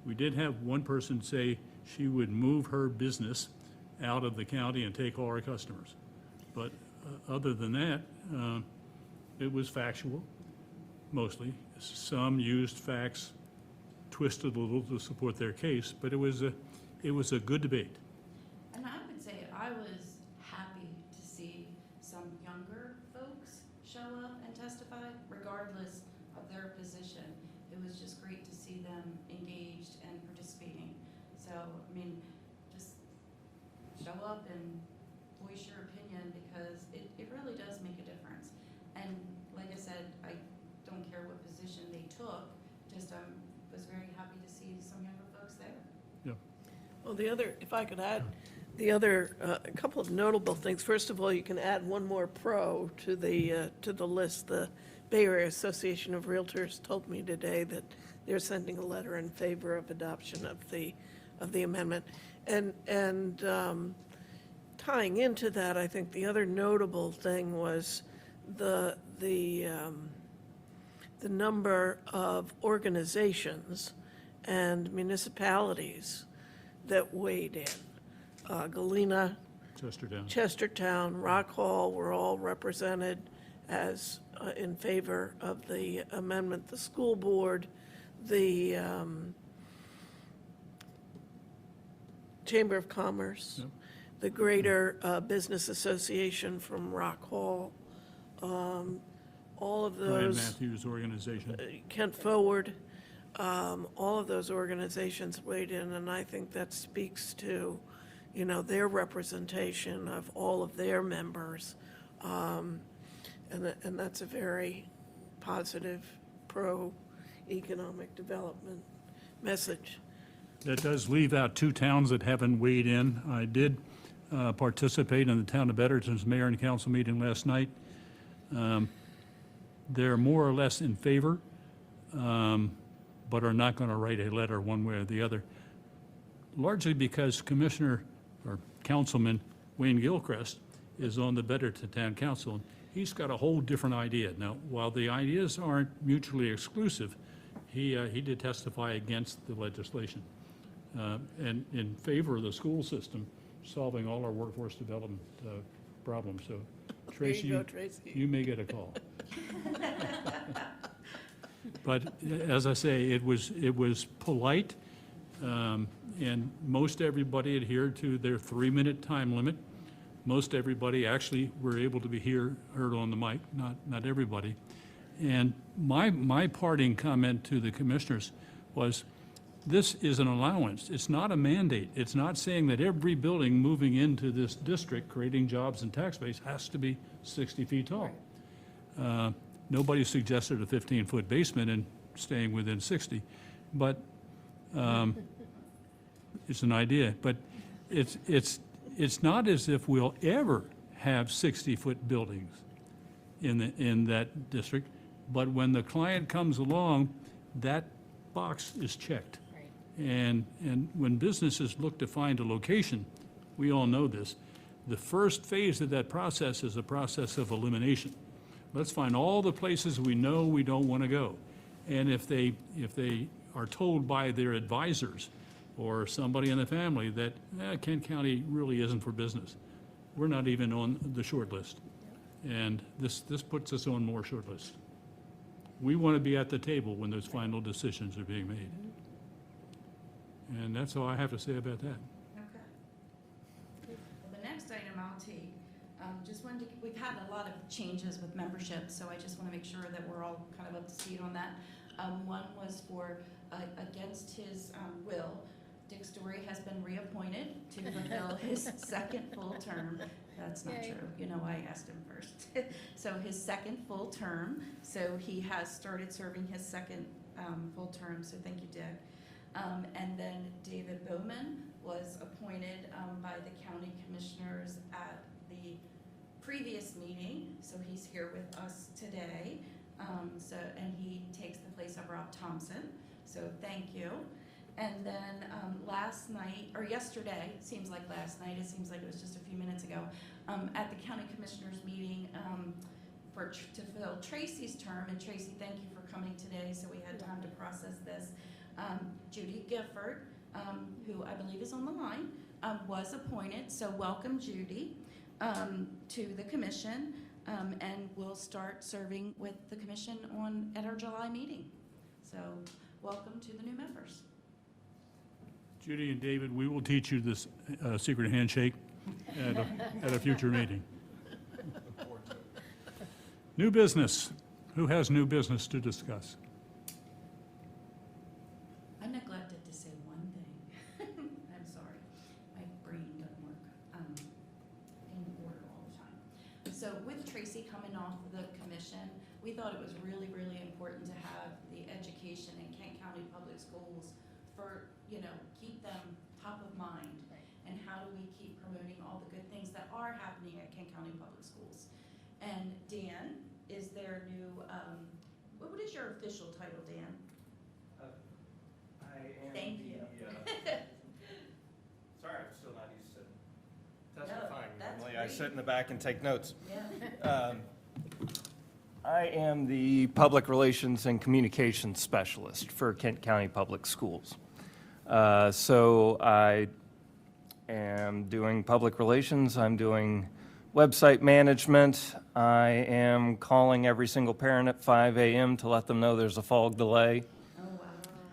We did have one person say she would move her business out of the county and take all our customers. But other than that, it was factual, mostly. Some used facts, twisted a little to support their case, but it was a good debate. And I would say I was happy to see some younger folks show up and testify, regardless of their position. It was just great to see them engaged and participating. So, I mean, just show up and voice your opinion, because it really does make a difference. And like I said, I don't care what position they took, just was very happy to see some younger folks there. Well, the other, if I could add, the other, a couple of notable things. First of all, you can add one more pro to the list. The Bay Area Association of Realtors told me today that they're sending a letter in favor of adoption of the amendment. And tying into that, I think the other notable thing was the number of organizations and municipalities that weighed in. Galena, Chestertown, Rock Hall were all represented as in favor of the amendment. The school board, the Chamber of Commerce, the Greater Business Association from Rock Hall, all of Brian those. Matthews' organization. Kent Forward, all of those organizations weighed in, and I think that speaks to, their representation of all of their members. And that's a very positive, pro-economic development message. That does leave out 2 towns that haven't weighed in. I did participate in the town of Betterton's mayor and council meeting last night. They're more or less in favor, but are not going to write a letter one way or the other, largely because Commissioner or Councilman Wayne Gilchrist is on the Betterton Town Council, and he's got a whole different idea. Now, while the ideas aren't mutually exclusive, he did testify against the legislation and in favor of the school system solving all our workforce development problems. So, Tracy, There you go, Tracy. you may get a call. But as I say, it was polite, and most everybody adhered to their 3-minute time limit. Most everybody actually were able to be heard on the mic, not everybody. And my parting comment to the commissioners was, this is an allowance. It's not a mandate. It's not saying that every building moving into this district, creating jobs and tax base, has to be 60 feet tall. Nobody suggested a 15-foot basement and staying within 60, but it's an idea. But it's not as if we'll ever have 60-foot buildings in that district, but when the client comes along, that box is checked. And when businesses look to find a location, we all know this, the first phase of that process is a process of elimination. Let's find all the places we know we don't want to go. And if they are told by their advisors or somebody in the family that Kent County really isn't for business, we're not even on the short list. And this puts us on more short lists. We want to be at the table when those final decisions are being made. And that's all I have to say about that. Okay. Well, the next item I'll take, just wanted to, we've had a lot of changes with membership, so I just want to make sure that we're all kind of up to speed on that. One was for, against his will, Dick Story has been reappointed to fulfill his second full term. That's not Yay. true. You know, I asked him first. So his second full term, so he has started serving his second full term, so thank you, Dick. And then David Bowman was appointed by the county commissioners at the previous meeting, so he's here with us today. And he takes the place of Rob Thompson, so thank you. And then last night, or yesterday, seems like last night, it seems like it was just a few minutes ago, at the county commissioners meeting to fill Tracy's term, and Tracy, thank you for coming today, so we had time to process this. Judy Gifford, who I believe is on the line, was appointed, so welcome Judy to the commission, and will start serving with the commission at our July meeting. So welcome to the new members. Judy and David, we will teach you this secret handshake at a future meeting. New business. Who has new business to discuss? I neglected to say one thing. I'm sorry. My brain doesn't work in order all the time. So with Tracy coming off the commission, we thought it was really, really important to have the education in Kent County Public Schools for, keep them top of mind. And how do we keep promoting all the good things that are happening at Kent County Public Schools? And Dan is their new, what is your official title, Dan? I am Thank you. Sorry, I'm still not used to testifying. that's Normally, I great. sit in the back and take notes. Yeah. I am the Public Relations and Communications Specialist for Kent County Public Schools. So I am doing public relations, I'm doing website management, I am calling every single parent at 5 a.m. to let them know there's a fog delay. Oh,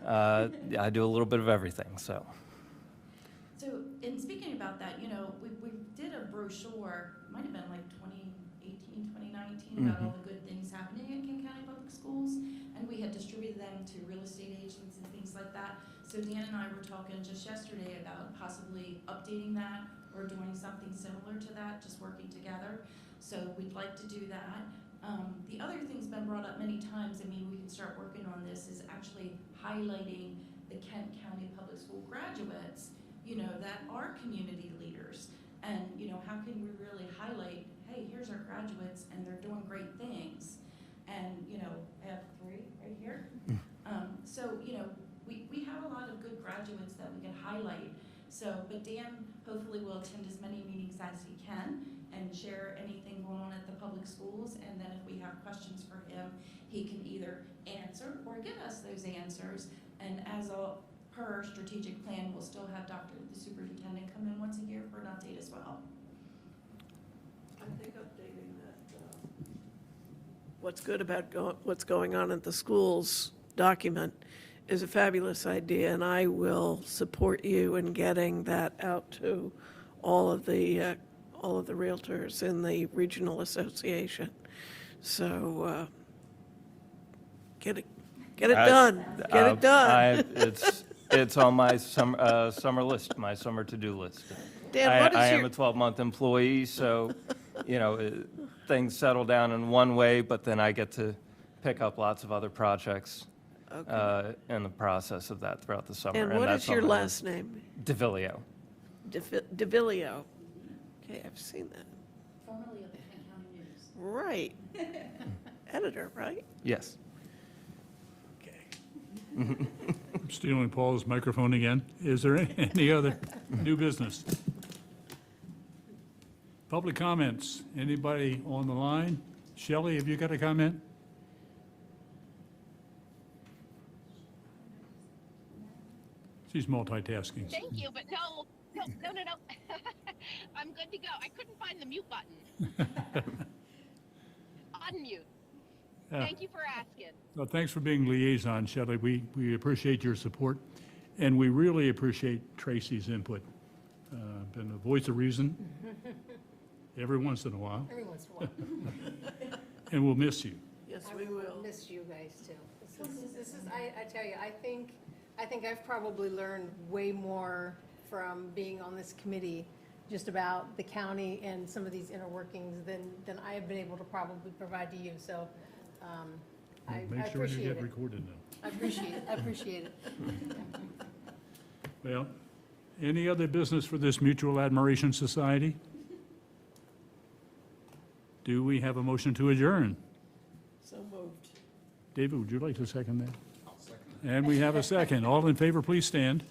wow. I do a little bit of everything, so. So, in speaking about that, we did a brochure, might have been like 2018, 2019, about all the good things happening at Kent County Public Schools, and we had distributed them to real estate agents and things like that. So Dan and I were talking just yesterday about possibly updating that or doing something similar to that, just working together. So we'd like to do that. The other thing's been brought up many times, we can start working on this, is actually highlighting the Kent County Public School graduates, that are community leaders. And, how can we really highlight, hey, here's our graduates and they're doing great things. And, I have 3 right here. So, we have a lot of good graduates that we can highlight. So, but Dan hopefully will attend as many meetings as he can and share anything going on at the public schools. And then if we have questions for him, he can either answer or give us those answers. And as per strategic plan, we'll still have the superintendent come in once a year for an update as well. I think updating that, what's good about what's going on at the schools document is a fabulous idea, and I will support you in getting that out to all of the realtors in the regional association. So, get it done. Get it done. It's It's on my summer list, my summer to-do list. Dan, what is I am your- a 12-month employee, so, things settle down in one way, but then I get to pick up lots of other projects in the process of that throughout the summer. And what that's is on your my last list. name? DeVillio. DeVillio. Okay, I've seen that. Formerly of the Kent County News. Right. Editor, right? Yes. Okay. I'm stealing Paul's microphone again. Is there any other new business? Public comments. Anybody on the line? Shelley, have you got a comment? She's multitasking. Thank you, but no. I'm good to go. I couldn't find the mute button. Unmute. Yeah. Thank you for asking. Well, thanks for being liaison, Shelley. We appreciate your support, and we really appreciate Tracy's input. Been a voice of reason every once in a while, Every once in a while. and we'll miss you. Yes, I we will. miss you guys too. This is, I tell you, I think I've probably learned way more from being on this committee just about the county and some of these inner workings than I have been able to probably provide to you, so, I Make sure you appreciate get it. recorded now. I appreciate it. Well, any other business for this Mutual Admiration Society? Do we have a motion to adjourn? So moved. David, would you like to second that? I'll second that. And we have a second. All in favor, please stand.